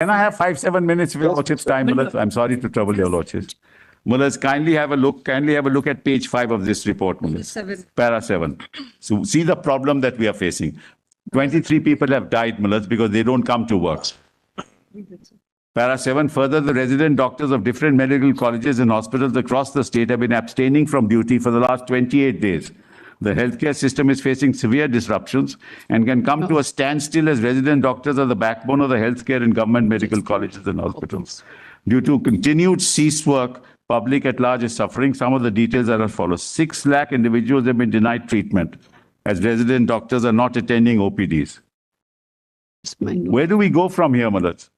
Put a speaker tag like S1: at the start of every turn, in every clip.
S1: Can I have 5-7 minutes of your lordship's time, Mullahs? I'm sorry to trouble your lordships. Mullahs, kindly have a look at page 5 of this report, Mullahs. Para 7. So see the problem that we are facing. 23 people have died, Mullahs, because they don't come to work. Para 7, further, the resident doctors of different medical colleges and hospitals across the state have been abstaining from duty for the last 28 days. The healthcare system is facing severe disruptions and can come to a standstill as resident doctors are the backbone of the healthcare in government medical colleges and hospitals. Due to continued ceased work, public at large is suffering. Some of the details are as follows. 6 lakh individuals have been denied treatment as resident doctors are not attending OPDs. Where do we go from here, Mullahs?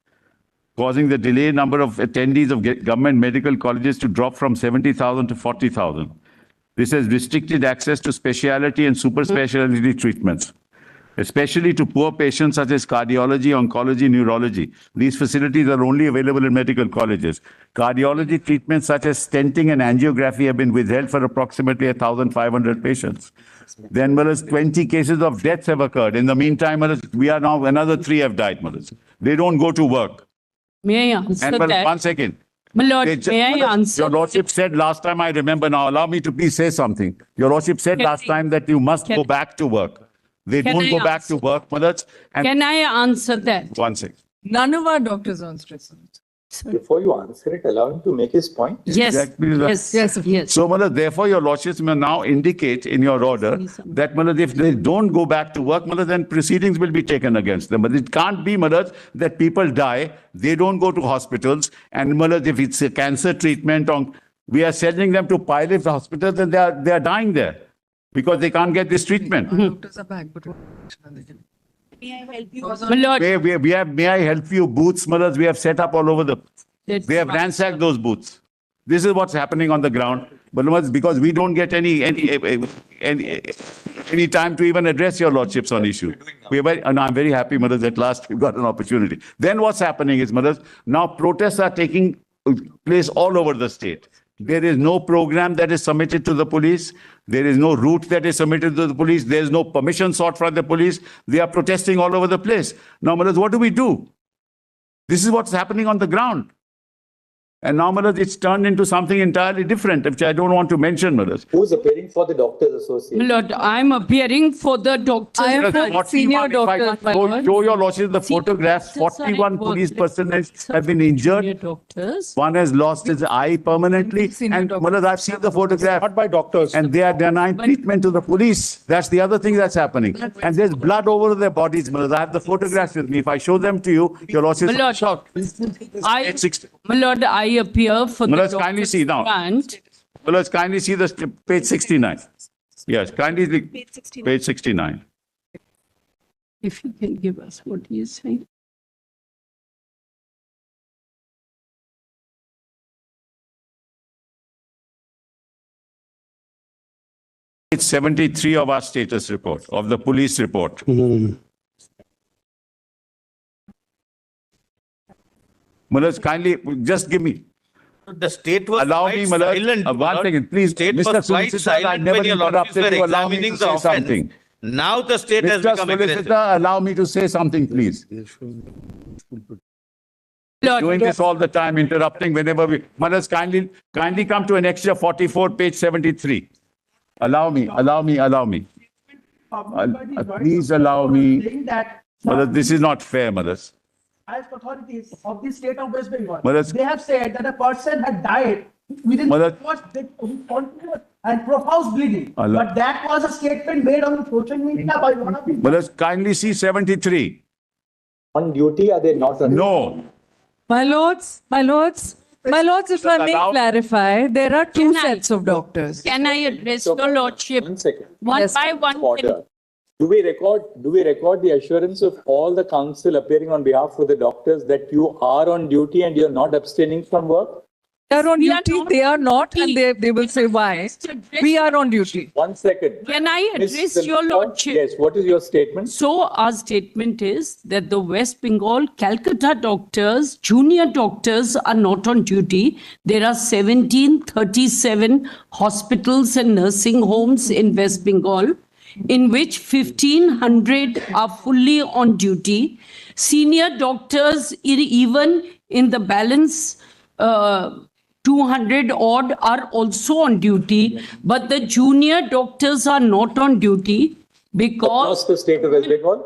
S1: Causing the delayed number of attendees of government medical colleges to drop from 70,000 to 40,000. This has restricted access to specialty and super specialty treatments, especially to poor patients such as cardiology, oncology, neurology. These facilities are only available in medical colleges. Cardiology treatments such as stenting and angiography have been withheld for approximately 1,500 patients. Then, Mullahs, 20 cases of deaths have occurred. In the meantime, Mullahs, we are now, another 3 have died, Mullahs. They don't go to work.
S2: May I answer
S1: And
S2: that?
S1: 1 second.
S2: My lord, may I answer?
S1: Your lordship said last time, I remember now, allow me to please say something. Your lordship said last time that you must go back to work. They
S2: Can
S1: don't
S2: I
S1: go back to
S2: answer?
S1: work, Mullahs. And
S2: Can I answer that?
S1: 1 second.
S3: None of our doctors are on stress.
S4: Before you answer it, allow him to make his point.
S2: Yes,
S1: Exactly.
S2: yes.
S1: So, Mullahs, therefore, your lordships may now indicate in your order that, Mullahs, if they don't go back to work, Mullahs, then proceedings will be taken against them. But it can't be, Mullahs, that people die, they don't go to hospitals, and Mullahs, if it's a cancer treatment, we are sending them to pilot hospitals, and they are dying there because they can't get this treatment.
S3: Doctors are back, but what
S2: My lord,
S1: We have, may I help you, booths, Mullahs, we have set up all over the...
S2: that's
S1: They have ransacked those booths. This is what's happening on the ground. But Mullahs, because we don't get any time to even address your lordships on issue. And I'm very happy, Mullahs, at last we've got an opportunity. Then what's happening is, Mullahs, now protests are taking place all over the state. There is no program that is submitted to the police. There is no route that is submitted to the police. There is no permission sought from the police. They are protesting all over the place. Now, Mullahs, what do? This is what's happening on the ground. And now, Mullahs, it's turned into something entirely different, which I don't want to mention, Mullahs.
S4: Who's appearing for the Doctors
S2: my
S4: Association?
S2: lord, I'm appearing for the doctors.
S3: I am
S1: Mullahs,
S3: the senior
S1: 41, if I
S3: doctor, my
S1: show
S3: lord.
S1: your lordship the photographs,
S2: doctors are
S1: 41
S2: at work.
S1: police personnel have been
S2: Senior
S1: injured.
S2: doctors.
S1: One has lost his eye permanently.
S3: Senior
S1: And
S3: doctor.
S1: Mullahs, I've seen the photograph.
S5: Not by doctors.
S1: And they are denying treatment to the police. That's the other thing that's happening. And there's blood over their bodies, Mullahs. I have the photographs with me. If I show them to you, your lordship
S2: My lord,
S1: shocked.
S2: I,
S1: Page 60.
S2: my lord, I appear for the
S1: Mullahs, kindly
S2: doctors
S1: see now.
S2: grant.
S1: Mullahs, kindly see the page 69. Yes, kindly page 69.
S2: If you can give us what he is saying.
S1: It's 73 of our status report, of the police report. Mullahs, kindly just give me.
S5: The state was
S1: Allow
S5: quite
S1: me, Mullahs.
S5: silent.
S1: One
S5: Lord.
S1: second, please.
S5: State
S1: Mr.
S5: was quite
S1: Solicitor, I
S5: silent
S1: never
S5: when your lordships
S1: interrupted
S5: were
S1: you. Allow me to
S5: examining the
S1: say
S5: offence.
S1: something.
S5: Now the state has
S1: Mr.
S5: become aggressive.
S1: Solicitor, allow me to say something, please.
S2: Lord,
S1: Doing this all the time, interrupting whenever we... Mullahs, kindly come to an extra 44, page 73. Allow me. Please allow me.
S6: Saying that
S1: Mullahs, this is not fair, Mullahs.
S6: highest authorities of the state of West Bengal,
S1: Mullahs-
S6: they have said that a person had died within
S1: Mullahs-
S6: continuous and profuse bleeding.
S1: Allah-
S6: But that was a statement made on social media by one of the.
S1: Mullahs, kindly see 73.
S4: On duty, are they not on?
S1: No.
S3: My lords, if I may
S1: Allow-
S3: clarify, there are two
S2: Can I-
S3: sets of doctors.
S2: can I address your lordship
S4: 1 second.
S2: one
S3: Yes.
S2: by one?
S4: Order. Do we record the assurance of all the council appearing on behalf of the doctors that you are on duty and you're not abstaining from work?
S3: They are on
S2: We are
S3: duty,
S2: not
S3: they are not,
S2: on
S3: and
S2: duty.
S3: they will say why. We are on duty.
S4: 1 second.
S2: Can I
S4: Miss
S2: address your
S4: Silvita,
S2: lordship?
S4: Yes, what is your statement?
S2: So our statement is that the West Bengal Calcutta doctors, junior doctors are not on duty. There are 1737 hospitals and nursing homes in West Bengal, in which 1500 are fully on duty. Senior doctors, even in the balance, 200 odd are also on duty, but the junior doctors are not on duty because
S4: Across the state of West Bengal?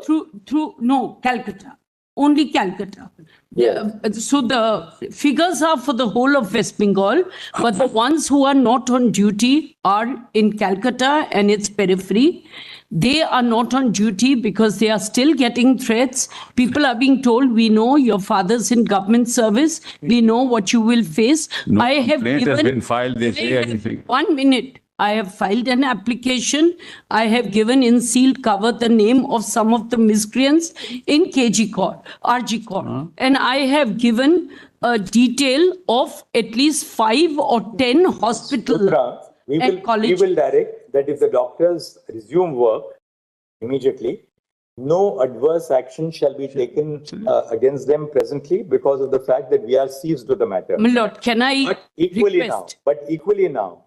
S2: no, Calcutta, only Calcutta. Yeah, so the figures are for the whole of West Bengal, but the ones who are not on duty are in Calcutta and its periphery. They are not on duty because they are still getting threats. People are being told, we know your father's in government service. We know what you will face.
S1: No
S2: I have
S1: complaint has
S2: given.
S1: been filed, they say anything.
S2: 1 minute. I have filed an application. I have given in sealed cover the name of some of the miscreants in KG Court, RG Court. And I have given a detail of at least 5 or 10 hospitals
S4: Luthra, we
S2: and
S4: will
S2: colleges.
S4: direct that if the doctors resume work immediately, no adverse action shall be taken against them presently because of the fact that we are seized with the matter.
S2: My lord, can I
S4: But equally now,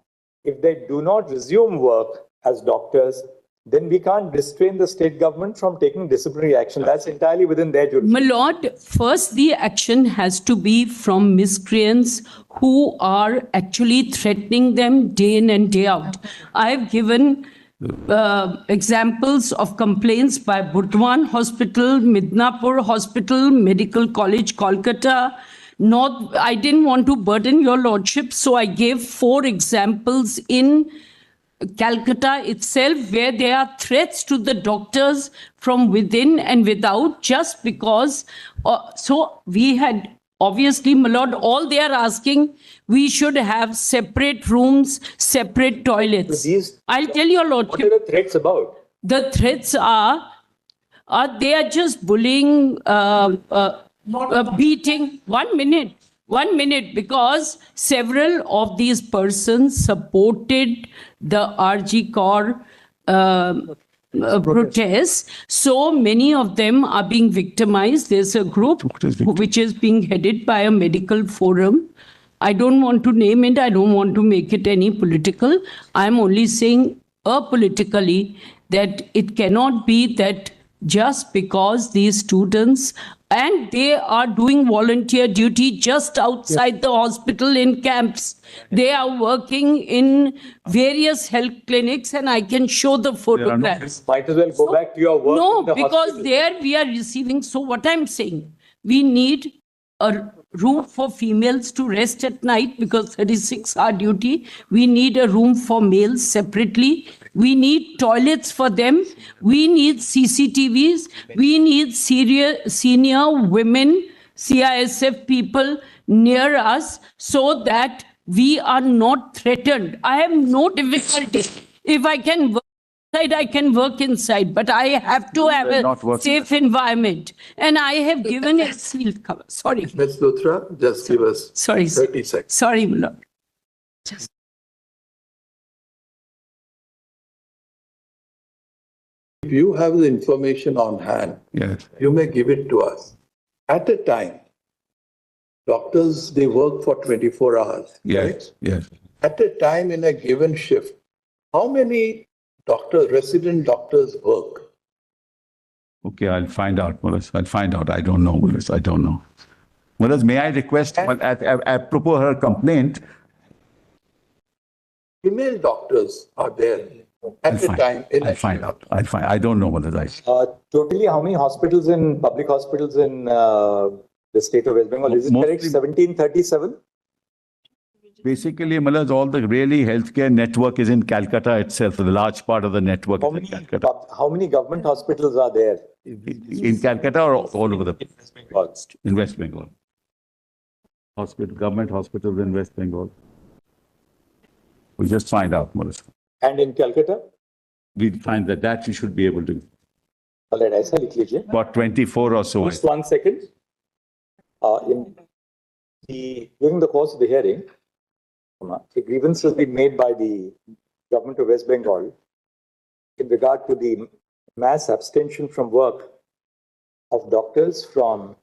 S4: if they do not resume work as doctors, then we can't restrain the state government from taking disciplinary action. That's entirely within their jurisdiction.
S2: My lord, first the action has to be from miscreants who are actually threatening them day in and day out. I have given examples of complaints by Burdwan Hospital, Midnapur Hospital, Medical College, Kolkata. I didn't want to burden your lordship, so I gave 4 examples in Calcutta itself, where there are threats to the doctors from within and without, just because. So we had, obviously, my lord, all they are asking, we should have separate rooms, separate toilets. I'll tell your
S4: What
S2: lordship.
S4: are the threats about?
S2: The threats are they are just bullying, beating. 1 minute, because several of these persons supported the RG Kaur protests. So many of them are being victimized. There's a group which is being headed by a medical forum. I don't want to name it. I don't want to make it any political. I'm only saying apolitically that it cannot be that just because these students, and they are doing volunteer duty just outside the hospital in camps. They are working in various health clinics, and I can show the photographs.
S4: Might as well go back to your work.
S2: No,
S4: in the
S2: because
S4: hospital.
S2: there we are receiving. So what I'm saying, we need a room for females to rest at night because 36-hour duty. We need a room for males separately. We need toilets for them. We need CCTVs. We need senior women, CISF people near us so that we are not threatened. I have no difficulty. If I can work inside, I can work inside, but I have to have
S1: They're
S2: a
S1: not working.
S2: safe environment. And I have given a sealed cover. Sorry.
S7: Ms. Luthra, just give us
S2: Sorry.
S7: 30 seconds.
S2: Sorry, my lord.
S7: If you have the information on hand,
S1: Yes.
S7: you may give it to us. At a time, doctors, they work for 24 hours.
S1: Yes,
S7: right?
S1: yes.
S7: At a time in a given shift, how many resident doctors work?
S1: Okay, I'll find out, Mulas. I'll find out. I don't know, Mulas. I don't know. Mulas, may I request, apropos her complaint,
S7: Female doctors are there at a time.
S1: I'll find out. I don't know, Mulas.
S4: Totally, how many hospitals in public hospitals in the state of West Bengal? Is it correct?
S1: Mostly-
S4: 1737?
S1: Basically, Mulas, all the really healthcare network is in Calcutta itself. The large part of the network
S4: How
S1: is in
S4: many,
S1: Calcutta.
S4: how many government hospitals are there?
S1: In Calcutta or all over the
S4: Bengal?
S1: in West Bengal? Government hospitals in West Bengal. We'll just find out, Mulas.
S4: And in Calcutta?
S1: We'll find that you should be able to.
S4: All right, ऐसा लिख लीजिए.
S1: About 24 or so.
S4: Just 1 second. During the course of the hearing, a grievance has been made by the government of West Bengal in regard to the mass abstention from work of doctors from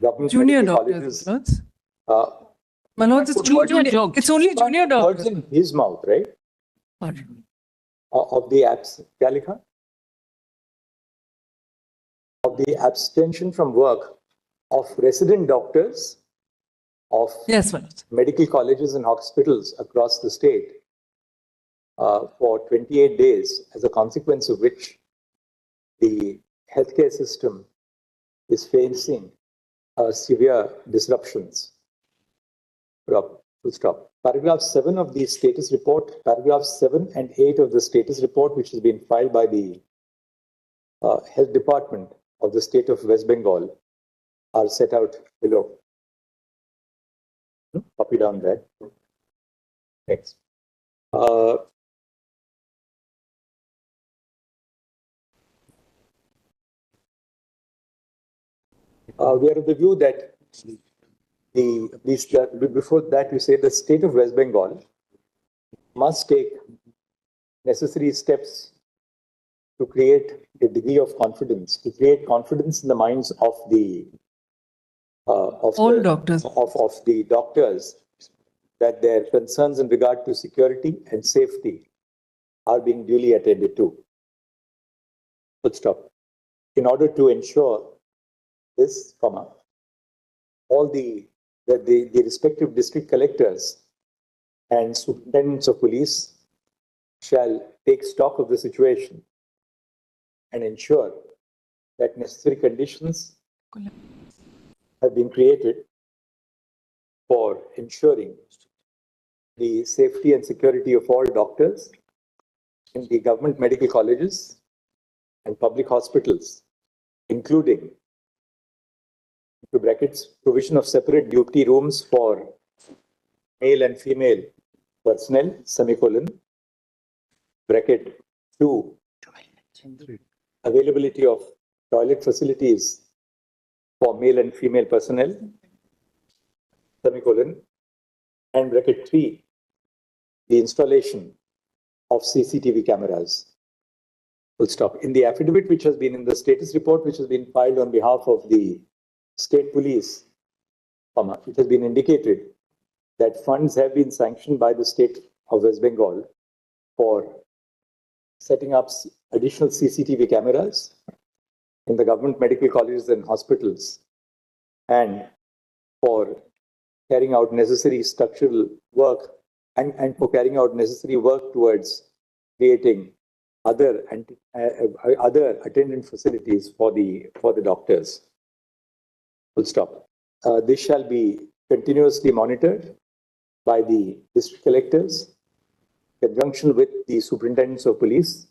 S4: government
S3: Junior
S4: medical
S3: doctors,
S4: colleges.
S3: Manoj. Manoj, it's junior
S2: doctors.
S3: It's only junior
S4: Words
S3: doctors.
S4: in his mouth, right? Of the apps. क्या लिखा? of the abstention from work of resident doctors of
S3: Yes, Manoj.
S4: medical colleges and hospitals across the state for 28 days, as a consequence of which the healthcare system is facing severe disruptions. Full stop. Paragraph 7 of the status report, paragraphs 7 and 8 of the status report, which has been filed by the Health Department of the state of West Bengal, are set out below. Copy down that. Next. We are of the view that before that, you say the state of West Bengal must take necessary steps to create a degree of confidence, to create confidence in the minds of the
S3: All doctors.
S4: of the doctors, that their concerns in regard to security and safety are being duly attended to. Full stop. In order to ensure this, all the respective district collectors and superintendents of police shall take stock of the situation and ensure that necessary conditions have been created for ensuring the safety and security of all doctors in the government medical colleges and public hospitals, including, into brackets, provision of separate duty rooms for male and female personnel, semicolon, bracket 2, availability of toilet facilities for male and female personnel, semicolon, and bracket 3, the installation of CCTV cameras. Full stop. In the affidavit which has been in the status report, which has been filed on behalf of the state police, it has been indicated that funds have been sanctioned by the state of West Bengal for setting up additional CCTV cameras in the government medical colleges and hospitals, and for carrying out necessary structural work and for carrying out necessary work towards creating other attendant facilities for the doctors. Full stop. This shall be continuously monitored by the district collectors in conjunction with the superintendents of police.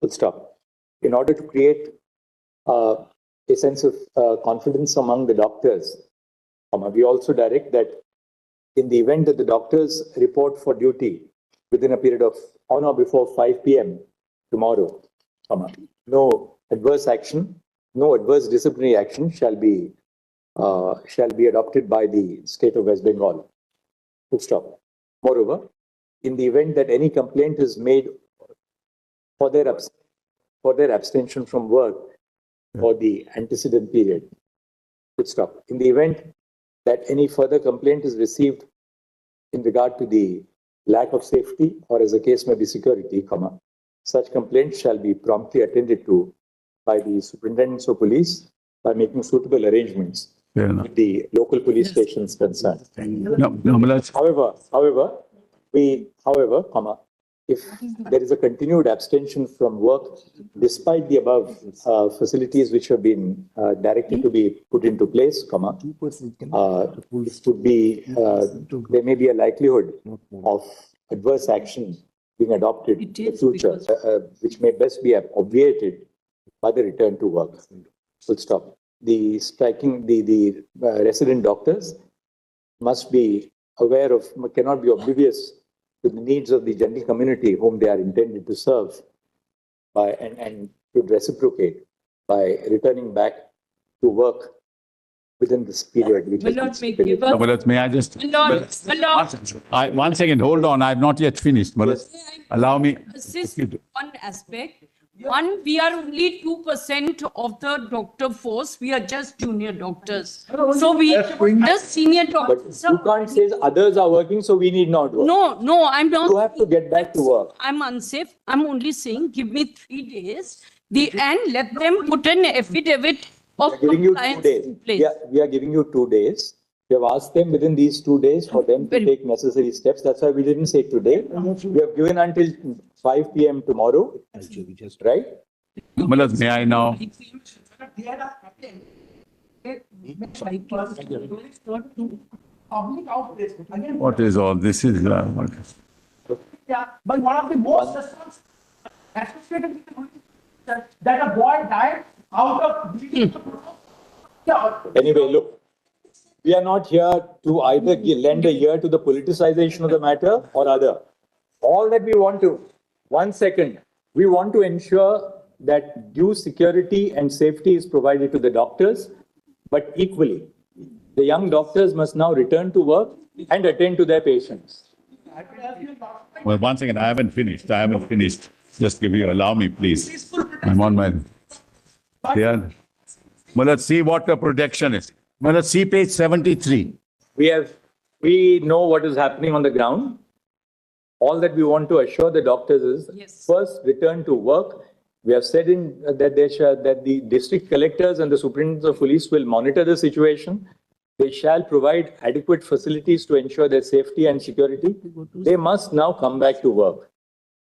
S4: Full stop. In order to create a sense of confidence among the doctors, we also direct that in the event that the doctors report for duty within a period of on or before 5 p.m. tomorrow, no adverse action, no adverse disciplinary action shall be adopted by the state of West Bengal. Full stop. Moreover, in the event that any complaint is made for their abstention from work for the antecedent period, full stop. In the event that any further complaint is received in regard to the lack of safety or, as the case may be, security, such complaints shall be promptly attended to by the superintendents of police by making suitable arrangements with the local police stations concerned. However, if there is a continued abstention from work despite the above facilities which have been directed to be put into place, it would be there may be a likelihood of adverse action being adopted in the future, which may best be obviated by the return to work. Full stop. The resident doctors must be aware of, cannot be oblivious to the needs of the general community whom they are intended to serve, and should reciprocate by returning back to work within this period. Which
S1: May I just... One second, hold on, I have not yet finished. Allow me...
S2: Assist one aspect. One, we are only 2% of the doctor force. We are just junior doctors. So we just senior
S4: But
S2: doctors.
S4: you can't say others are working, so we need not work.
S2: No, I'm not.
S4: You have to get back to work.
S2: I'm unsafe. I'm only saying, give me 3 days. And let them put an affidavit of
S4: We're giving you 2
S2: compliance
S4: days.
S2: in place.
S4: We are giving you 2 days. We have asked them within these 2 days for them to
S2: Very-
S4: take necessary steps. That's why we didn't say today. We have given until 5 p.m. tomorrow, right?
S1: Mulaz, may I now?
S6: Public outrage. Again,
S1: What is all this? What is-
S6: yeah, but one of the most associated with the police that a boy died out of bleeding. Yeah,
S4: Anyway, look, we are not here to either lend a ear to the politicization of the matter or other. All that we want to, 1 second, we want to ensure that due security and safety is provided to the doctors, but equally, the young doctors must now return to work and attend to their patients.
S1: Well, once again, I haven't finished. Just allow me, please. I'm on my. Yeah. Well, let's see what the protection is. Well, let's see page 73.
S4: We know what is happening on the ground. All that we want to assure the doctors is first return to work. We have said that the district collectors and the superintendents of police will monitor the situation. They shall provide adequate facilities to ensure their safety and security. They must now come back to work.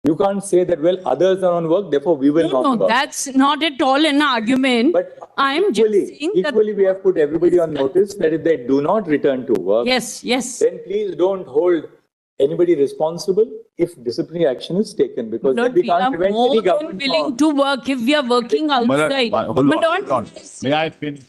S4: You can't say that, well, others are on work, therefore we will not
S2: No,
S4: work.
S2: that's not at all an argument.
S4: But
S2: I'm just saying that.
S4: equally, we have put everybody on notice that if they do not return to work,
S2: Yes, yes.
S4: then please don't hold anybody responsible if disciplinary action is taken, because then
S2: Lord,
S4: we
S2: we are
S4: can't prevent
S2: more
S4: any
S2: than
S4: government.
S2: willing to work if we are working outside.
S1: Hold on. May I finish?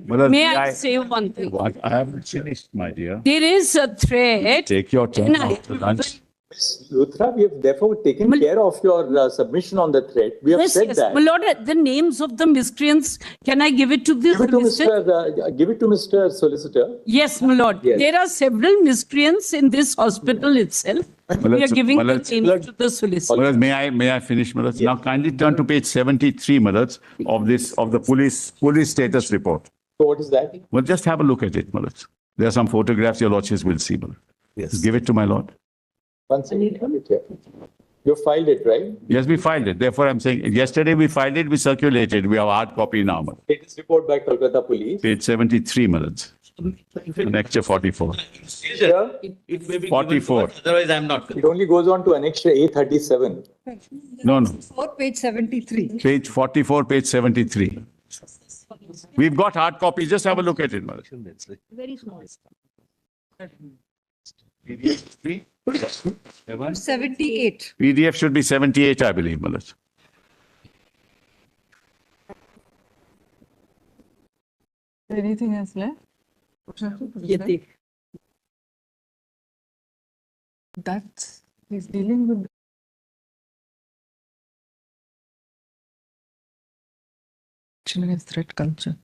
S1: Mulaz,
S2: May I say one thing?
S1: What? I haven't finished, my dear.
S2: There is a threat.
S1: Take your turn
S2: And I-
S1: after lunch.
S4: Ms. Luthra, we have therefore taken care of your submission on the threat. We have
S2: Yes,
S4: said
S2: yes.
S4: that.
S2: My lord, the names of the miscreants, can I give it to the
S4: Give it to
S2: solicitor?
S4: give it to Mr. Solicitor.
S2: Yes, my lord.
S4: Yes.
S2: There are several miscreants in this hospital itself. We are giving the
S1: let's-
S2: names to the solicitor.
S1: Mulaz, may I finish, Mulaz? Now kindly turn to page 73, Mulaz, of the police status report.
S4: So what is that?
S1: Well, just have a look at it, Mulaz. There are some photographs your lordships will see, Mulaz. Yes. Give it to my lord.
S4: One second. You filed it, right?
S1: Yes, we filed it. Therefore, I'm saying, yesterday we filed it, we circulated. We have a hard copy now, Mulaz.
S4: Status report by Kolkata Police.
S1: Page 73, Mulaz. Annexure 44.
S4: Sir,
S5: It may be given to
S1: 44.
S5: us, otherwise I'm not.
S4: it only goes on to Annexure A37.
S1: No.
S8: Page 73.
S1: Page 44, page 73. We've got hard copies. Just have a look at it, Mulaz.
S8: Very small.
S1: PDF
S8: 78.
S1: PDF should be 78, I believe, Mulaz.
S8: Anything else left? That's, he's dealing with action against threat culture.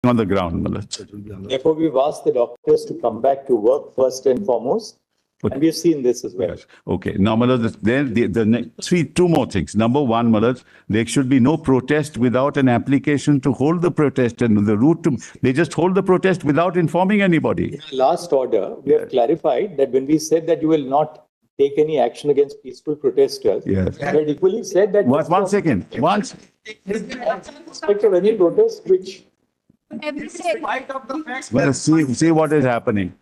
S1: On the ground, Mulaz.
S4: Therefore, we've asked the doctors to come back to work first and foremost. And we've seen this as well.
S1: Yes. Okay. Now, Mulaz, then two more things. Number one, Mulaz, there should be no protest without an application to hold the protest and the route to. They just hold the protest without informing anybody.
S4: In our last order, we have clarified that when we said that you will not take any action against peaceful protesters,
S1: Yes.
S4: we had equally said that.
S1: One second. Once.
S4: Respect of any protest which,
S1: Well, see what is happening.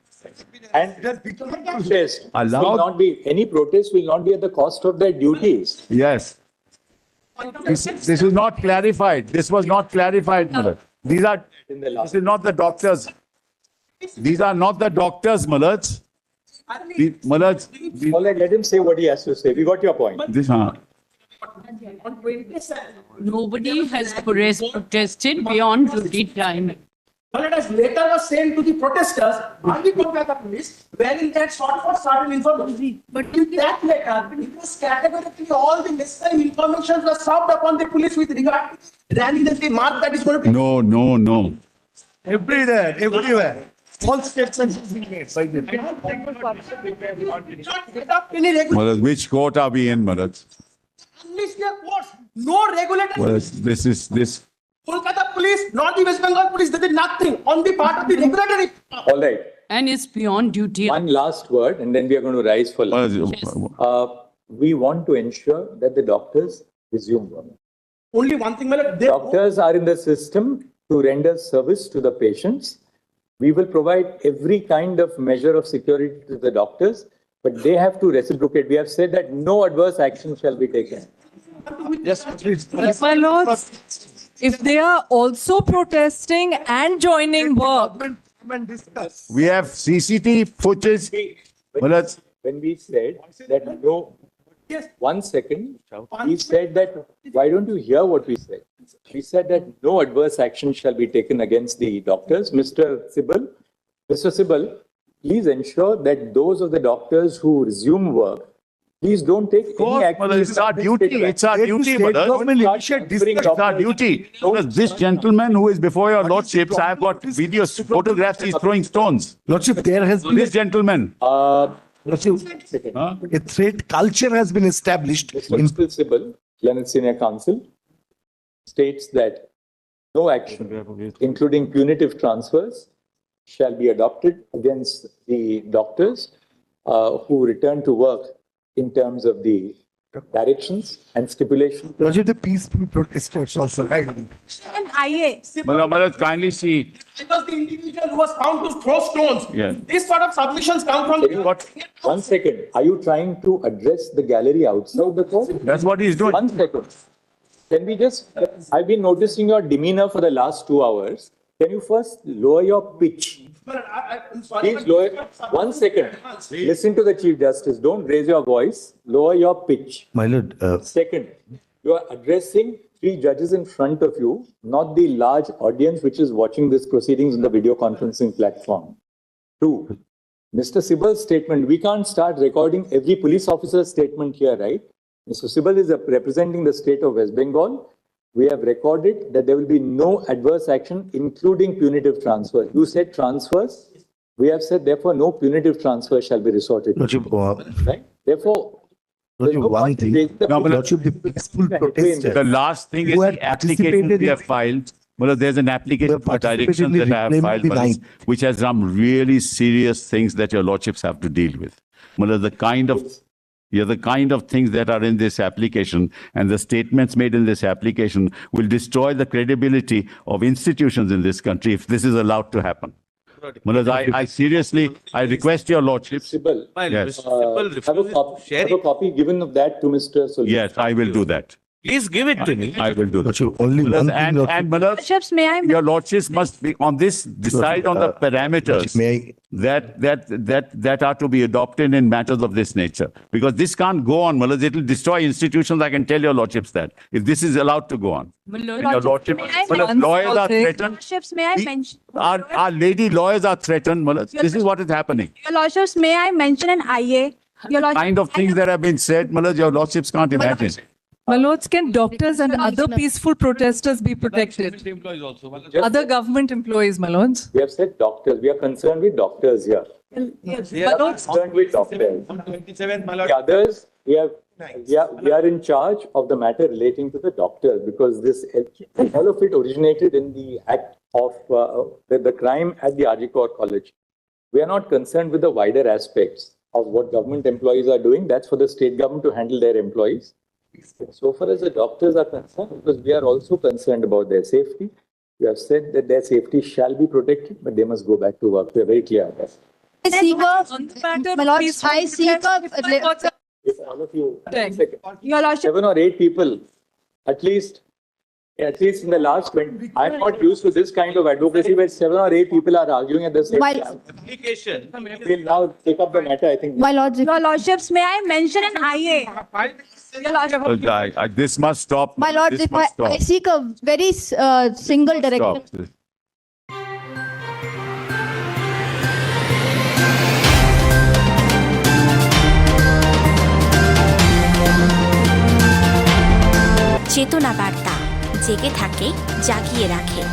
S4: and protest will
S1: Allowed-
S4: not be, any protest will not be at the cost of their duties.
S1: Yes. This is not clarified. This was not clarified, Mulaz. These are.
S4: In the last.
S1: This is not the doctors. These are not the doctors, Mulaz.
S4: All right, let him say what he has to say. We got your point.
S2: Nobody has protested beyond duty time.
S6: But as letter was sent to the protesters on the Kolkata Police, wherein they had sought for certain information. But in that letter, it was categorically all the necessary information was served upon the police with regard to rally that they mark that is going to be.
S1: No.
S6: Everywhere. All statements have been made. Any regular,
S1: Mulaz, which court are we in, Mulaz?
S6: unless their courts, no regulatory.
S1: Mulaz, this.
S6: Kolkata Police, nor the West Bengal Police, they did nothing on the part of the regulatory.
S4: All right,
S2: And it's beyond duty.
S4: one last word, and then we are going to rise for lunch.
S1: Mulaz,
S4: we want to ensure that the doctors resume work.
S6: Only one thing, my lord, they,
S4: Doctors are in the system to render service to the patients. We will provide every kind of measure of security to the doctors, but they have to reciprocate. We have said that no adverse action shall be taken.
S8: My lords, if they are also protesting and joining work,
S1: We have CCTV footage. Mullah,
S4: When we said that no,
S6: yes,
S4: 1 second, we said that, why don't you hear what we said? We said that no adverse action shall be taken against the doctors. Mr. Sibal, please ensure that those of the doctors who resume work, please don't take any action.
S1: Mullah, it's our duty. It's our duty, Mullah. It's our duty. Because this gentleman who is before your lordships, I have got videos, photographs, he's throwing stones.
S9: Lordship, there has been
S1: This gentleman.
S9: Lordship, a threat culture has been established in
S4: Mr. Sibal, Leonard Senior Counsel, states that no action, including punitive transfers, shall be adopted against the doctors who return to work in terms of the directions and stipulations.
S9: Lordship, the peaceful protesters also. Right?
S10: And IA.
S1: Mullah, kindly see.
S6: because the individual who was found to throw stones.
S1: Yeah.
S6: These sort of submissions come from.
S1: What?
S4: 1 second. Are you trying to address the gallery outside the court?
S1: That's what he's doing.
S4: 1 second. Can we just, I've been noticing your demeanor for the last 2 hours. Can you first lower your pitch?
S6: I'm sorry,
S4: Please lower, 1 second. Listen to the Chief Justice. Don't raise your voice. Lower your pitch.
S9: My lord,
S4: Second, you are addressing 3 judges in front of you, not the large audience which is watching this proceedings on the video conferencing platform. 2, Mr. Sibal's statement, we can't start recording every police officer's statement here, right? Mr. Sibal is representing the state of West Bengal. We have recorded that there will be no adverse action, including punitive transfer. You said transfers. We have said, therefore, no punitive transfer shall be resorted to.
S9: Lordship,
S4: Right? Therefore, there's
S9: Lordship,
S4: no
S9: one
S4: point in
S9: thing.
S4: raising the
S1: No, but
S9: Lordship, the peaceful
S1: The
S9: protesters
S1: last thing is
S9: who had
S1: the application
S9: participated
S1: we
S9: in-
S1: have filed. Well, there's an application
S9: Who
S1: for
S9: have participated
S1: directions
S9: in
S1: that I have
S9: reclaiming
S1: filed,
S9: the
S1: Mullah,
S9: line.
S1: which has some really serious things that your lordships have to deal with. Mullah, the kind of things that are in this application and the statements made in this application will destroy the credibility of institutions in this country if this is allowed to happen. Mullah, I seriously, I request your lordships.
S4: Sibal,
S1: Yes.
S4: have a copy given of that to Mr. Sultan.
S1: Yes, I will do that.
S5: Please give it to me.
S1: I will do that.
S9: Lordship, only one thing,
S1: And
S9: Lordship.
S1: Mullah,
S10: Lordships, may I?
S1: your lordships must be on this, decide on the parameters
S9: May I?
S1: that are to be adopted in matters of this nature. Because this can't go on, Mullah. It will destroy institutions. I can tell your lordships that. If this is allowed to go on. And your lordship,
S10: May I
S1: Mullah,
S8: mention
S1: lawyers are
S8: something?
S1: threatened.
S10: Lordships, may I mention?
S1: Our lady lawyers are threatened, Mullah. This is what is happening.
S10: Your Lordships, may I mention an IA? Your Lordship,
S1: Kind of things that have been said, Mullah, your lordships can't imagine.
S8: my lords, can doctors and other peaceful protesters be protected? Other government employees, my lords.
S4: We have said doctors. We are concerned with doctors here.
S8: My lords,
S4: Concerned with doctors.
S5: 27, my lord.
S4: The others, we are in charge of the matter relating to the doctors because this all of it originated in the act of the crime at the RG Kaur College. We are not concerned with the wider aspects of what government employees are doing. That's for the state government to handle their employees. So far as the doctors are concerned, because we are also concerned about their safety, we have said that their safety shall be protected, but they must go back to work. We are very clear on that.
S10: I seek
S8: on the matter
S10: a,
S8: of
S10: my Lord,
S8: peaceful
S10: I seek
S8: protest,
S10: a,
S8: my lords,
S4: If all of you,
S8: Correct.
S10: your Lordship,
S4: 7 or 8 people, at least in the last 20, I'm not used to this kind of advocacy where 7 or 8 people are arguing at the same
S10: My-
S4: time.
S5: Application.
S4: We'll now take up the matter, I think.
S10: my Lord, your Lordships, may I mention an IA? Your Lordship,
S1: This must stop.
S10: my Lord,
S1: This
S10: if
S1: must
S10: I
S1: stop.
S10: seek a very single direction.
S1: Stop.
S11: চেতনা বার্তা জেগে থাকে জাগিয়ে রাখে।